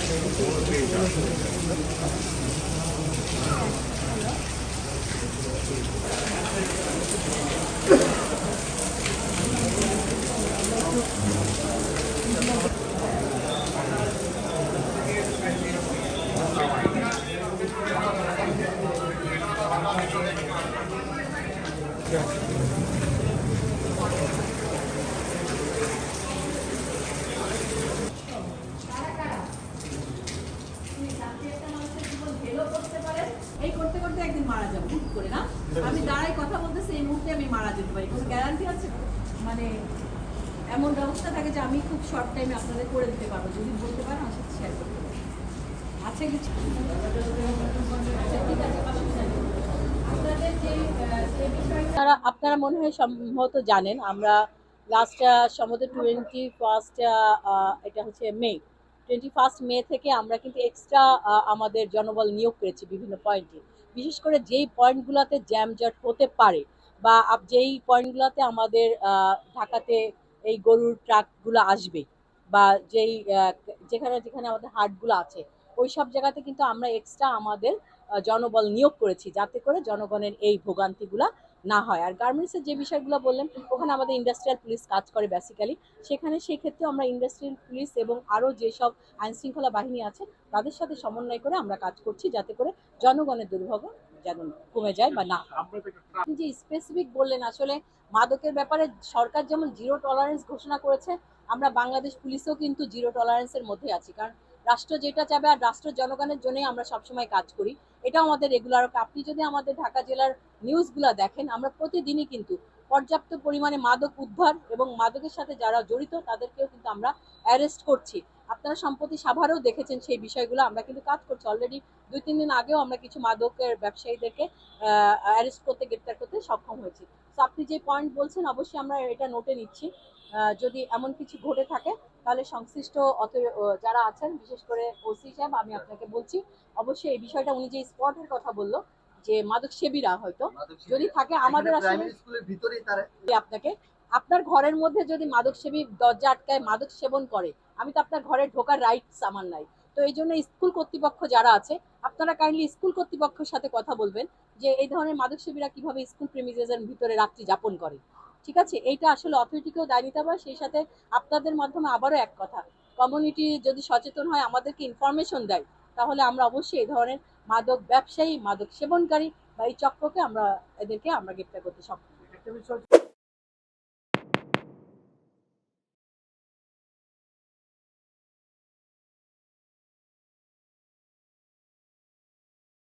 এই করতে করতে একদিন মারা যাবো হুট করে না, আমি দাঁড়াই কথা বলতেছি এই মুহূর্তে আমি মারা যেতে পারি, কোনো গ্যারান্টি আছে? মানে এমন ব্যবস্থা থাকে যে আমি খুব শর্ট টাইমে আপনাদের করে দিতে পারবো, যদি বলতে পারেন আমার সাথে শেয়ার করতে পারেন। আচ্ছা কিছু আপনাদের যে বিষয়টা আপনারা মনে হয় সম্ভবত জানেন, আমরা লাস্ট সম্ভবত 21 এটা হচ্ছে মে, 21 মে থেকে আমরা কিন্তু এক্সট্রা আমাদের জনবল নিয়োগ করেছি বিভিন্ন পয়েন্টে, বিশেষ করে যেই পয়েন্টগুলোতে জ্যামজট হতে পারে বা যেই পয়েন্টগুলোতে আমাদের ঢাকাতে এই গরুর ট্রাকগুলো আসবে বা যেই যেখানে যেখানে আমাদের হাটগুলো আছে ওই সব জায়গাতে কিন্তু আমরা এক্সট্রা আমাদের জনবল নিয়োগ করেছি, যাতে করে জনগণের এই ভোগান্তিগুলা না হয়। আর গার্মেন্টসের যে বিষয়গুলো বললেন, ওখানে আমাদের ইন্ডাস্ট্রিয়াল পুলিশ কাজ করে বেসিক্যালি, সেখানে সেই ক্ষেত্রে আমরা ইন্ডাস্ট্রিয়াল পুলিশ এবং আরও যেসব আইনশৃঙ্খলা বাহিনী আছে তাদের সাথে সমন্বয় করে আমরা কাজ করছি, যাতে করে জনগণের দুর্ভোগ যেন কমে যায় বা না। আপনি যে স্পেসিফিক বললেন, আসলে মাদকের ব্যাপারে সরকার যেমন জিরো টলারেন্স ঘোষণা করেছে, আমরা বাংলাদেশ পুলিশও কিন্তু জিরো টলারেন্সের মধ্যে আছি, কারণ রাষ্ট্র যেটা চাবে আর রাষ্ট্র জনগণের জন্যই আমরা সবসময় কাজ করি, এটাও আমাদের রেগুলার। আপনি যদি আমাদের ঢাকা জেলার নিউজগুলো দেখেন, আমরা প্রতিদিনই কিন্তু পর্যাপ্ত পরিমাণে মাদক উদ্ধার এবং মাদকের সাথে যারা জড়িত তাদেরকেও কিন্তু আমরা অ্যারেস্ট করছি। আপনারা সম্প্রতি সাভারেও দেখেছেন সেই বিষয়গুলো, আমরা কিন্তু কাজ করছি। অলরেডি 2-3 দিন আগেও আমরা কিছু মাদকের ব্যবসায়ীদেরকে অ্যারেস্ট করতে, গ্রেপ্তার করতে সক্ষম হয়েছি। তো আপনি যে পয়েন্ট বলছেন অবশ্যই আমরা এটা নোটে নিচ্ছি। যদি এমন কিছু ঘটে থাকে তাহলে সংশ্লিষ্ট যারা আছেন, বিশেষ করে ওসি সাহেব, আমি আপনাকে বলছি অবশ্যই এই বিষয়টা, উনি যে স্পটের কথা বললো যে মাদক সেবীরা হয়তো যদি থাকে আমাদের আসলে আপনাকে, আপনার ঘরের মধ্যে যদি মাদক সেবী দরজা আটকায় মাদক সেবন করে, আমি তো আপনার ঘরে ঢোকার রাইটস আমার নাই। তো এই জন্য স্কুল কর্তৃপক্ষ যারা আছে, আপনারা কাইন্ডলি স্কুল কর্তৃপক্ষের সাথে কথা বলবেন যে এই ধরনের মাদক সেবীরা কিভাবে স্কুল প্রেমিসেসের ভিতরে রাত্রি যাপন করে। ঠিক আছে, এইটা আসলে অথরিটিকেও দায় নিতে হবে। সেই সাথে আপনাদের মাধ্যমে আবারও এক কথা, কমিউনিটি যদি সচেতন হয়, আমাদেরকে ইনফরমেশন দেয়, তাহলে আমরা অবশ্যই এই ধরনের মাদক ব্যবসায়ী, মাদক সেবনকারী বা এই চক্রকে আমরা এদেরকে আমরা গ্রেপ্তার করতে সক্ষম।